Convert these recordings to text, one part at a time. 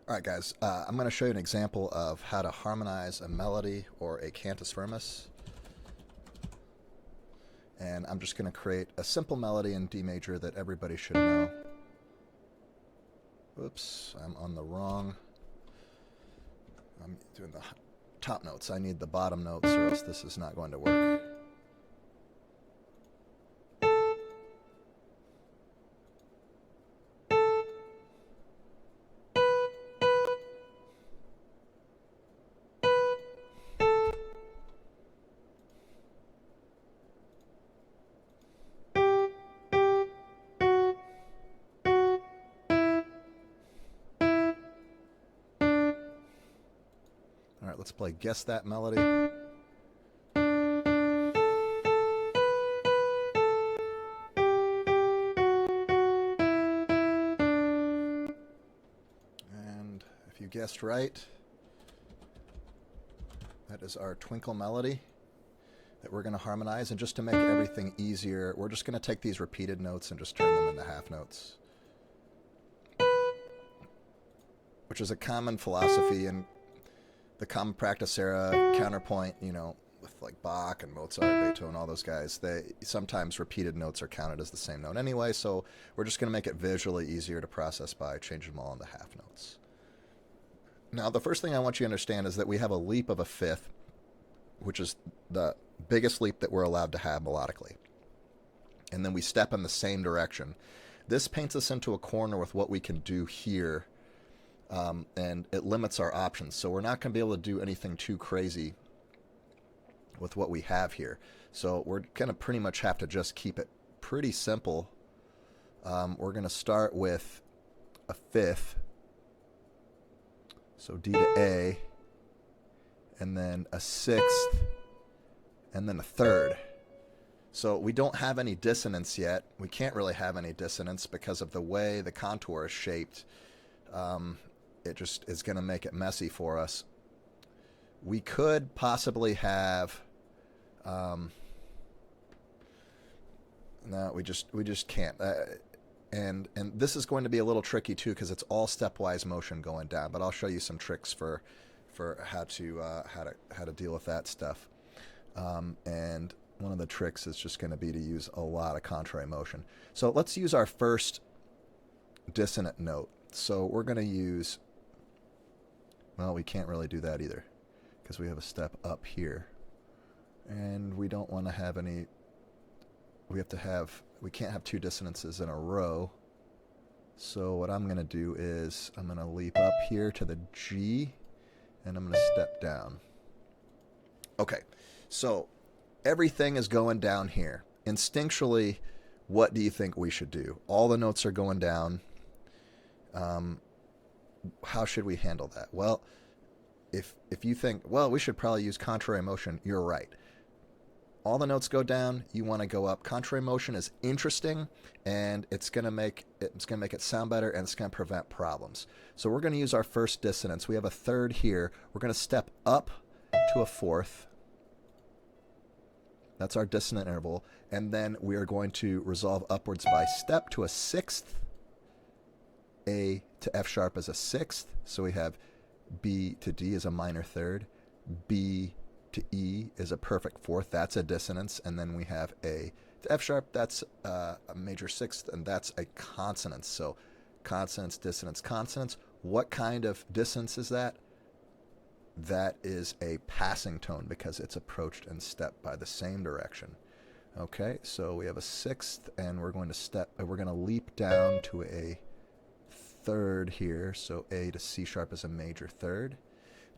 All right, guys, I'm going to show you an example of how to harmonize a melody or a cantus firmus. And I'm just going to create a simple melody in D major that everybody should know. Oops, I'm on the wrong. I'm doing the top notes. I need the bottom notes or else this is not going to work. All right, let's play Guess That Melody. And if you guessed right, that is our Twinkle melody that we're going to harmonize. And just to make everything easier, we're just going to take these repeated notes and just turn them into half notes, which is a common philosophy in the common practice era, counterpoint, with like Bach and Mozart, Beethoven, all those guys. Sometimes repeated notes are counted as the same note anyway, so we're just going to make it visually easier to process by changing them all into half notes. Now, the first thing I want you to understand is that we have a leap of a fifth, which is the biggest leap that we're allowed to have melodically. And then we step in the same direction. This paints us into a corner with what we can do here, and it limits our options. So we're not going to be able to do anything too crazy with what we have here. So we're going to pretty much have to just keep it pretty simple. We're going to start with a fifth, so D to A, and then a sixth, and then a third. So we don't have any dissonance yet. We can't really have any dissonance because of the way the contour is shaped. It just is going to make it messy for us. We could possibly have... no, we just can't. And this is going to be a little tricky too because it's all stepwise motion going down. But I'll show you some tricks for how to deal with that stuff. And one of the tricks is just going to be to use a lot of contrary motion. So let's use our first dissonant note. So we're going to use... Well, we can't really do that either because we have a step up here. And we don't want to have any... We can't have two dissonances in a row. So what I'm going to do is I'm going to leap up here to the G, and I'm going to step down. Okay, so everything is going down here. Instinctually, what do you think we should do? All the notes are going down. How should we handle that? Well, if you think, well, we should probably use contrary motion, you're right. All the notes go down, you want to go up. Contrary motion is interesting, and it's going to make it sound better, and it's going to prevent problems. So we're going to use our first dissonance. We have a third here. We're going to step up to a fourth. That's our dissonant interval. And then we are going to resolve upwards by step to a sixth. A to F sharp is a sixth. So we have B to D is a minor third. B to E is a perfect fourth. That's a dissonance. And then we have A to F sharp. That's a major sixth, and that's a consonance. So consonance, dissonance, consonance. What kind of dissonance is that? That is a passing tone because it's approached and stepped by the same direction. Okay, so we have a sixth, and we're going to leap down to a third here. So A to C sharp is a major third.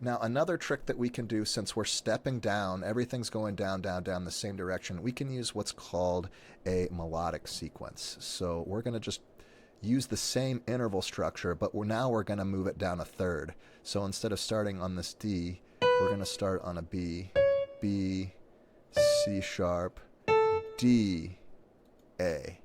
Now, another trick that we can do, since we're stepping down, everything's going down, down, down the same direction, we can use what's called a melodic sequence. So we're going to just use the same interval structure, but we're going to move it down a third. So instead of starting on this D, we're going to start on a B, B, C sharp, D, A.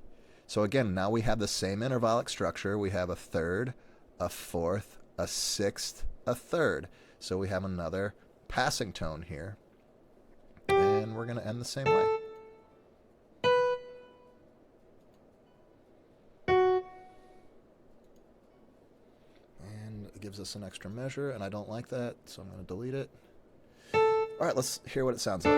So again, now we have the same intervallic structure. We have a third, a fourth, a sixth, a third. So we have another passing tone here. And we're going to end the same way. And gives us an extra measure, and I don't like that, so I'm going to delete it. All right, let's hear what it sounds like.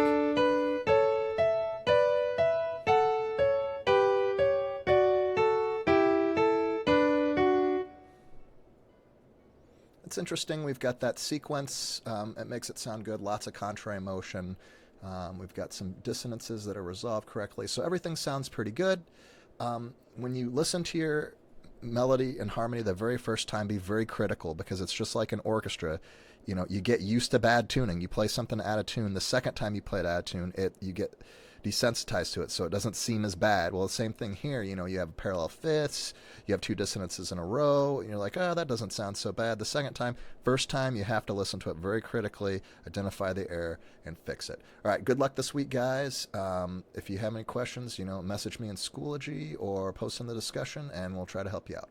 It's interesting. We've got that sequence. It makes it sound good. Lots of contrary motion. We've got some dissonances that are resolved correctly. So everything sounds pretty good. When you listen to your melody and harmony the very first time, be very critical, because it's just like an orchestra. You know, you get used to bad tuning. You play something out of tune. The second time you play it out of tune, you get desensitized to it, so it doesn't seem as bad. Well, the same thing here. You know, you have parallel fifths, you have two dissonances in a row, and you're like, oh, that doesn't sound so bad. The second time, first time, you have to listen to it very critically, identify the error, and fix it. All right, good luck this week, guys. If you have any questions, you know, message me in Schoology or post in the discussion, and we'll try to help you out.